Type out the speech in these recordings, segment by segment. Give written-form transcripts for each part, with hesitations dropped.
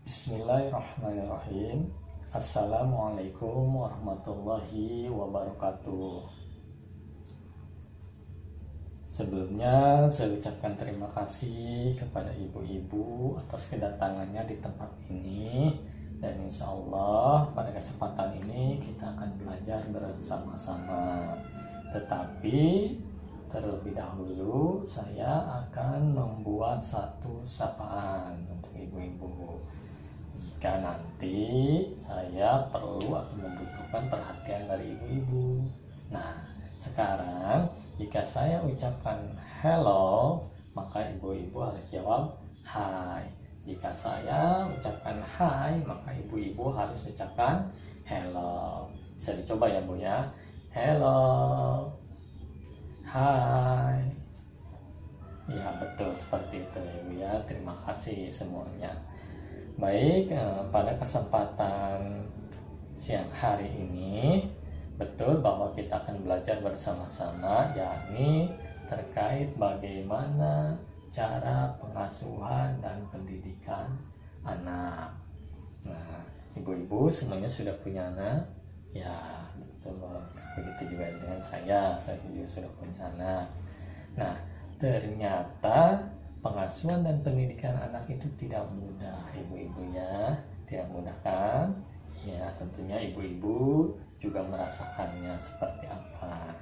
Bismillahirrahmanirrahim. Assalamualaikum warahmatullahi wabarakatuh. Sebelumnya saya ucapkan terima kasih kepada ibu-ibu atas kedatangannya di tempat ini. Dan insya Allah pada kesempatan ini kita akan belajar bersama-sama. Tetapi terlebih dahulu saya akan membuat satu sapaan untuk ibu-ibu. Jika nanti saya perlu atau membutuhkan perhatian dari ibu-ibu. Nah, sekarang jika saya ucapkan hello, maka ibu-ibu harus jawab hai. Jika saya ucapkan hai, maka ibu-ibu harus ucapkan hello. Bisa dicoba ya Bu ya. Hello. Hai. Ya betul seperti itu ya Bu ya. Terima kasih semuanya. Baik, pada kesempatan siang hari ini betul bahwa kita akan belajar bersama-sama, yakni terkait bagaimana cara pengasuhan dan pendidikan anak. Nah, ibu-ibu semuanya sudah punya anak? Ya, betul. Begitu juga dengan saya juga sudah punya anak. Nah, ternyata pengasuhan dan pendidikan anak itu tidak mudah, ibu-ibu ya. Tidak mudah kan? Ya, tentunya ibu-ibu juga merasakannya seperti apa.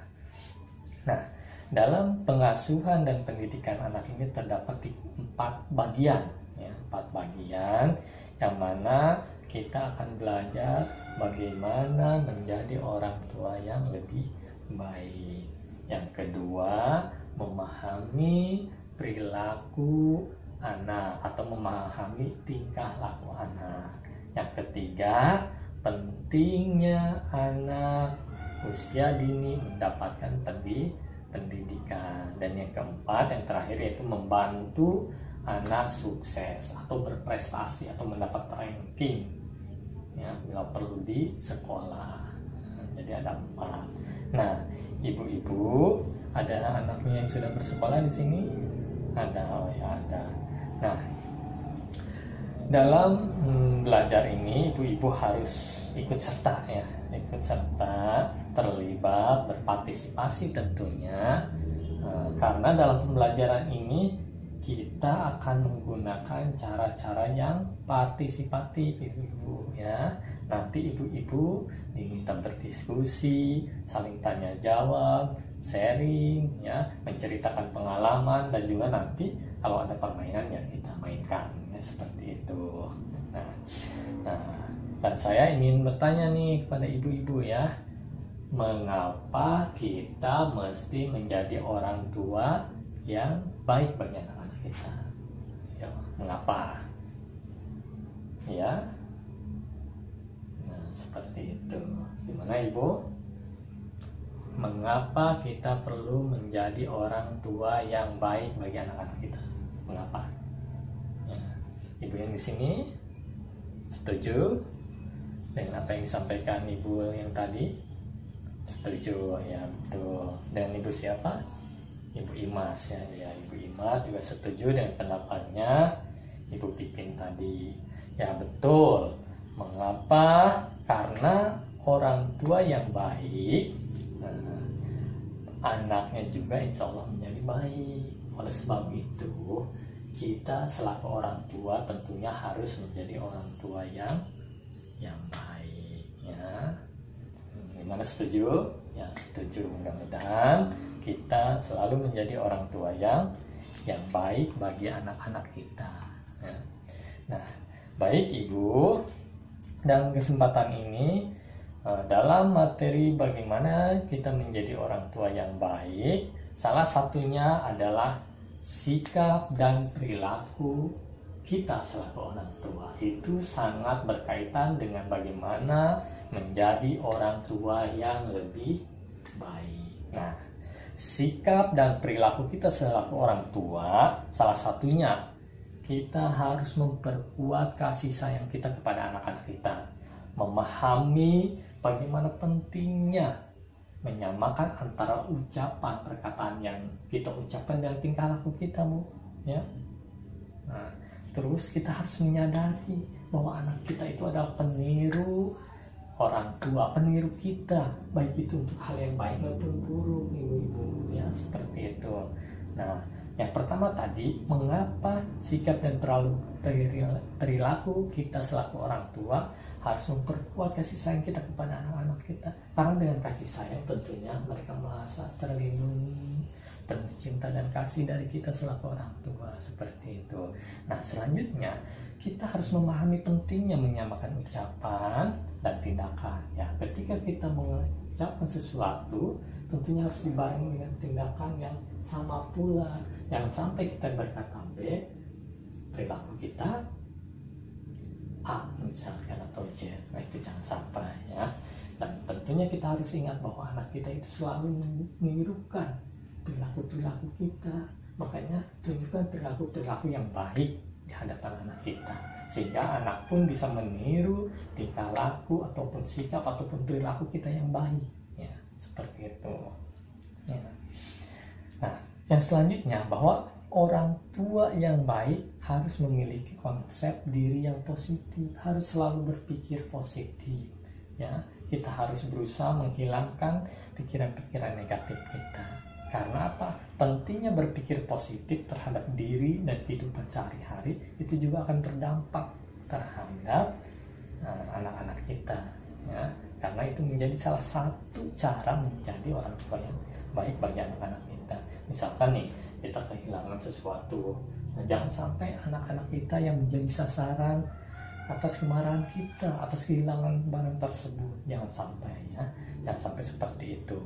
Nah, dalam pengasuhan dan pendidikan anak ini terdapat 4 bagian, ya, 4 bagian yang mana kita akan belajar bagaimana menjadi orang tua yang lebih baik. Yang kedua, memahami perilaku anak atau memahami tingkah laku anak. Yang ketiga, pentingnya anak usia dini mendapatkan pendidikan. Dan yang keempat, yang terakhir, yaitu membantu anak sukses atau berprestasi atau mendapat ranking, ya, bila perlu di sekolah. Jadi ada 4. Nah, ibu-ibu ada anaknya yang sudah bersekolah di sini? Ada, oh ya ada. Nah, dalam belajar ini ibu-ibu harus ikut serta ya, ikut serta, terlibat, berpartisipasi tentunya, karena dalam pembelajaran ini kita akan menggunakan cara-cara yang partisipatif ibu-ibu ya. Nanti ibu-ibu diminta berdiskusi, saling tanya jawab, sharing ya, menceritakan pengalaman, dan juga nanti kalau ada permainan ya kita mainkan ya, seperti itu. Nah, dan saya ingin bertanya nih kepada ibu-ibu ya, mengapa kita mesti menjadi orang tua yang baik bagi anak-anak kita? Ya, mengapa? Ya, nah seperti itu. Gimana ibu? Mengapa kita perlu menjadi orang tua yang baik bagi anak-anak kita? Mengapa? Ya. Ibu yang di sini setuju dengan apa yang disampaikan ibu yang tadi? Setuju ya, betul. Dan ibu siapa? Ibu Imas ya, Ibu Imas juga setuju dengan pendapatnya Ibu Pipin tadi. Ya betul. Mengapa? Karena orang tua yang baik, anaknya juga insya Allah menjadi baik. Oleh sebab itu kita selaku orang tua tentunya harus menjadi orang tua yang baik ya. Gimana, setuju? Ya setuju. Mudah-mudahan kita selalu menjadi orang tua yang baik bagi anak-anak kita ya. Nah, baik ibu, dalam kesempatan ini dalam materi bagaimana kita menjadi orang tua yang baik, salah satunya adalah sikap dan perilaku kita selaku orang tua. Itu sangat berkaitan dengan bagaimana menjadi orang tua yang lebih baik. Nah, sikap dan perilaku kita selaku orang tua, salah satunya kita harus memperkuat kasih sayang kita kepada anak-anak kita, memahami bagaimana pentingnya menyamakan antara ucapan perkataan yang kita ucapkan dan tingkah laku kita, Bu ya. Nah, terus kita harus menyadari bahwa anak kita itu adalah peniru orang tua, peniru kita, baik itu untuk hal yang baik maupun buruk, ibu-ibu, ya seperti itu. Nah, yang pertama tadi, mengapa sikap dan perilaku kita selaku orang tua harus memperkuat kasih sayang kita kepada anak-anak kita. Karena dengan kasih sayang tentunya mereka merasa terlindungi, penuh cinta dan kasih dari kita selaku orang tua, seperti itu. Nah, selanjutnya kita harus memahami pentingnya menyamakan ucapan dan tindakan. Ya, ketika kita mengucapkan sesuatu, tentunya harus dibarengi dengan tindakan yang sama pula. Jangan sampai kita berkata B, perilaku kita A misalkan atau J. Nah, itu jangan sampai ya. Dan tentunya kita harus ingat bahwa anak kita itu selalu menirukan perilaku-perilaku kita. Makanya tunjukkan perilaku-perilaku yang baik di hadapan anak kita, sehingga anak pun bisa meniru tingkah laku ataupun sikap ataupun perilaku kita yang baik, ya seperti itu ya. Nah, yang selanjutnya, bahwa orang tua yang baik harus memiliki konsep diri yang positif, harus selalu berpikir positif ya. Kita harus berusaha menghilangkan pikiran-pikiran negatif kita. Karena apa? Pentingnya berpikir positif terhadap diri dan kehidupan sehari-hari itu juga akan berdampak terhadap anak-anak kita ya. Karena itu menjadi salah satu cara menjadi orang tua yang baik bagi anak-anak kita. Misalkan nih, kita kehilangan sesuatu, nah, jangan sampai anak-anak kita yang menjadi sasaran atas kemarahan kita, atas kehilangan barang tersebut. Jangan sampai ya, jangan sampai seperti itu.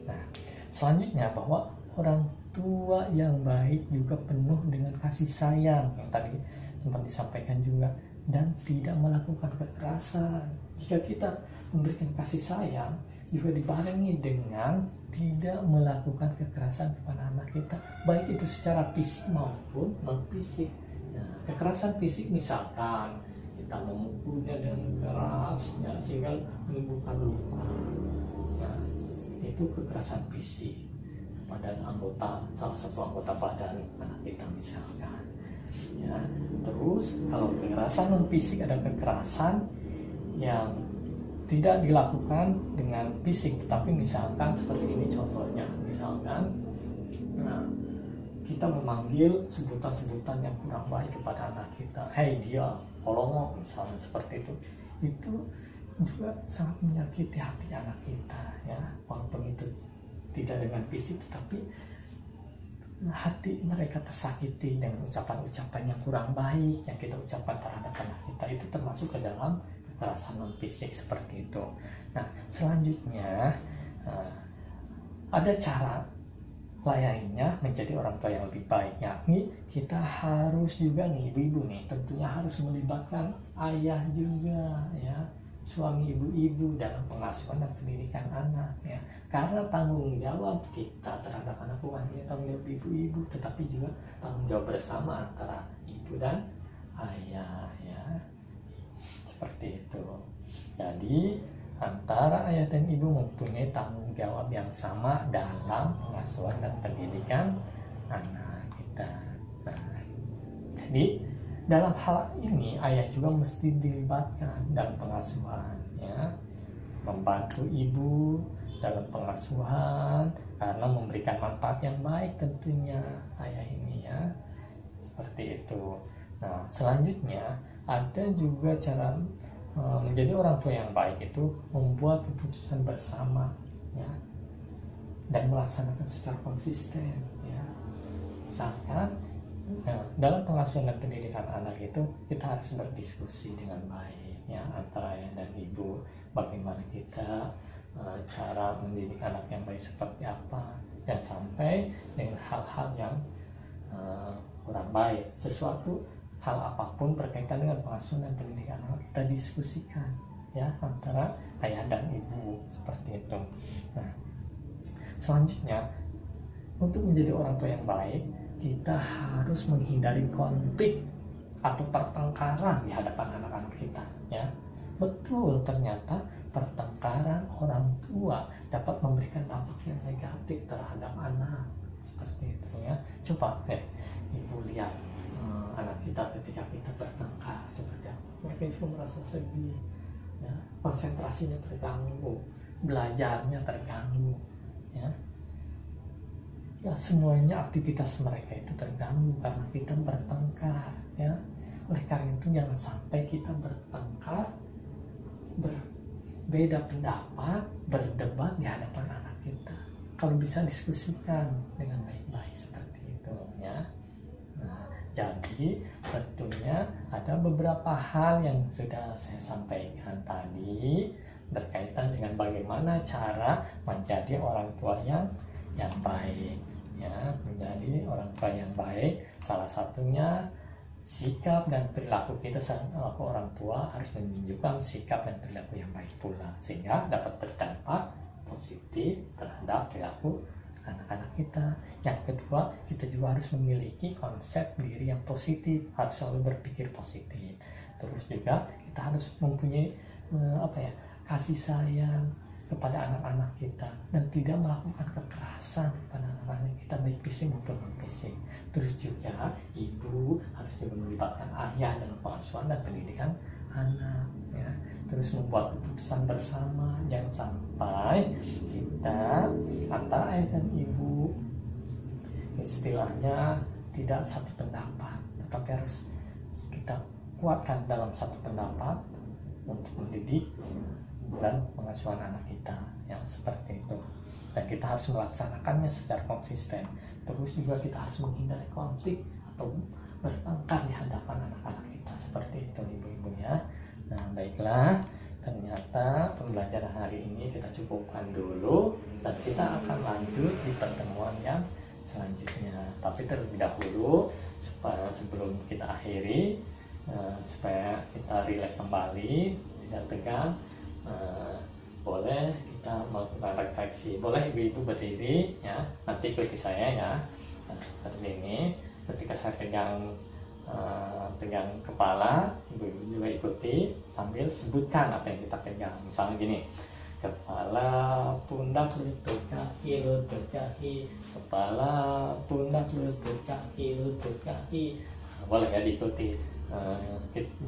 Nah, selanjutnya, bahwa orang tua yang baik juga penuh dengan kasih sayang yang tadi sempat disampaikan juga, dan tidak melakukan kekerasan. Jika kita memberikan kasih sayang juga dibarengi dengan tidak melakukan kekerasan kepada anak kita, baik itu secara fisik maupun non fisik. Nah, kekerasan fisik misalkan kita memukulnya dengan keras ya, sehingga menimbulkan luka. Nah, itu kekerasan fisik pada salah satu anggota badan anak kita misalkan ya. Terus kalau kekerasan non fisik, ada kekerasan yang tidak dilakukan dengan fisik, tetapi misalkan seperti ini contohnya, misalkan kita memanggil sebutan-sebutan yang kurang baik kepada anak kita, hei dia, kolongo misalnya, seperti itu juga sangat menyakiti hati anak kita ya. Walaupun itu tidak dengan fisik, tetapi hati mereka tersakiti dengan ucapan-ucapan yang kurang baik yang kita ucapkan terhadap anak kita. Itu termasuk ke dalam kekerasan non fisik seperti itu. Nah, selanjutnya ada cara lainnya menjadi orang tua yang lebih baik, yakni kita harus juga nih, ibu-ibu nih, tentunya harus melibatkan ayah juga ya, suami ibu-ibu dalam pengasuhan dan pendidikan anak ya. Karena tanggung jawab kita terhadap anak bukan hanya tanggung jawab ibu-ibu, tetapi juga tanggung jawab bersama antara ibu dan ayah ya. Seperti itu. Jadi antara ayah dan ibu mempunyai tanggung jawab yang sama dalam pengasuhan dan pendidikan anak kita. Nah, jadi dalam hal ini ayah juga mesti dilibatkan dalam pengasuhan ya, membantu ibu dalam pengasuhan karena memberikan manfaat yang baik tentunya ayah ini ya, seperti itu. Nah, selanjutnya ada juga cara menjadi orang tua yang baik itu membuat keputusan bersama ya, dan melaksanakan secara konsisten ya. Misalkan dalam pengasuhan dan pendidikan anak itu kita harus berdiskusi dengan baik ya, antara ayah dan ibu, bagaimana kita cara mendidik anak yang baik seperti apa. Jangan sampai dengan hal-hal yang kurang baik, sesuatu hal apapun berkaitan dengan pengasuhan dan pendidikan anak kita diskusikan ya antara ayah dan ibu, seperti itu. Nah, selanjutnya, untuk menjadi orang tua yang baik kita harus menghindari konflik atau pertengkaran di hadapan anak-anak kita ya. Betul, ternyata pertengkaran orang tua dapat memberikan dampak yang negatif terhadap anak, seperti itu ya. Coba ibu lihat anak kita ketika kita bertengkar seperti apa. Mereka juga merasa sedih, ya, konsentrasinya terganggu, belajarnya terganggu, ya. Ya, semuanya aktivitas mereka itu terganggu karena kita bertengkar, ya. Oleh karena itu jangan sampai kita bertengkar, berbeda pendapat, berdebat di hadapan anak kita. Kalau bisa diskusikan dengan baik-baik seperti itu, ya. Nah, jadi tentunya ada beberapa hal yang sudah saya sampaikan tadi berkaitan dengan bagaimana cara menjadi orang tua yang baik, ya. Menjadi orang tua yang baik, salah satunya sikap dan perilaku kita selaku orang tua harus menunjukkan sikap dan perilaku yang baik pula, sehingga dapat berdampak positif terhadap perilaku anak-anak kita. Yang kedua, kita juga harus memiliki konsep diri yang positif, harus selalu berpikir positif. Terus juga kita harus mempunyai kasih sayang kepada anak-anak kita dan tidak melakukan kekerasan kepada anak-anak kita, baik fisik maupun non fisik. Terus juga ibu harus juga melibatkan ayah dalam pengasuhan dan pendidikan anak, ya. Terus membuat keputusan bersama, jangan sampai kita antara ayah dan ibu istilahnya tidak satu pendapat, tetapi harus kita kuatkan dalam satu pendapat untuk mendidik dan pengasuhan anak kita, yang seperti itu. Dan kita harus melaksanakannya secara konsisten. Terus juga kita harus menghindari konflik atau bertengkar di hadapan anak-anak kita, seperti itu ibu-ibu, ya. Nah, baiklah, ternyata pembelajaran hari ini kita cukupkan dulu dan kita akan lanjut di pertemuan yang selanjutnya. Tapi terlebih dahulu, supaya sebelum kita akhiri, supaya kita rileks kembali, tidak tegang, boleh kita melakukan refleksi. Boleh ibu-ibu berdiri, ya, nanti ikuti saya, ya. Nah, seperti ini, ketika saya pegang kepala, ibu-ibu juga ikuti sambil sebutkan apa yang kita pegang. Misalnya gini, kepala, pundak, lutut, kaki, kepala, pundak, lutut, kaki, boleh ya diikuti.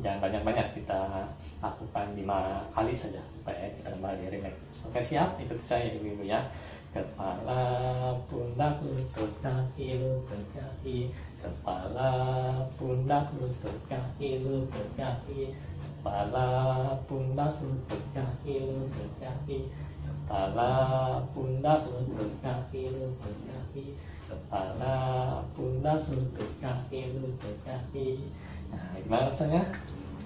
Jangan banyak-banyak, kita lakukan 5 kali saja supaya kita kembali rileks. Oke, siap? Ikuti saya ibu-ibu, ya. Kepala, pundak, lutut, kaki, kepala, pundak, lutut, kaki, kepala, pundak, lutut, kaki, kepala, pundak, lutut, kaki, kepala, pundak, lutut, kaki. Nah, gimana rasanya?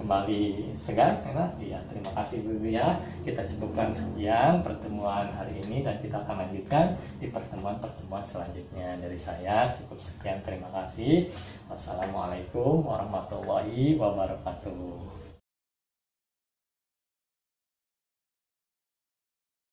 Kembali segar, enak? Ya, terima kasih ibu-ibu, ya. Kita cukupkan sekian pertemuan hari ini dan kita akan lanjutkan di pertemuan-pertemuan selanjutnya. Dari saya cukup sekian, terima kasih. Wassalamualaikum warahmatullahi wabarakatuh.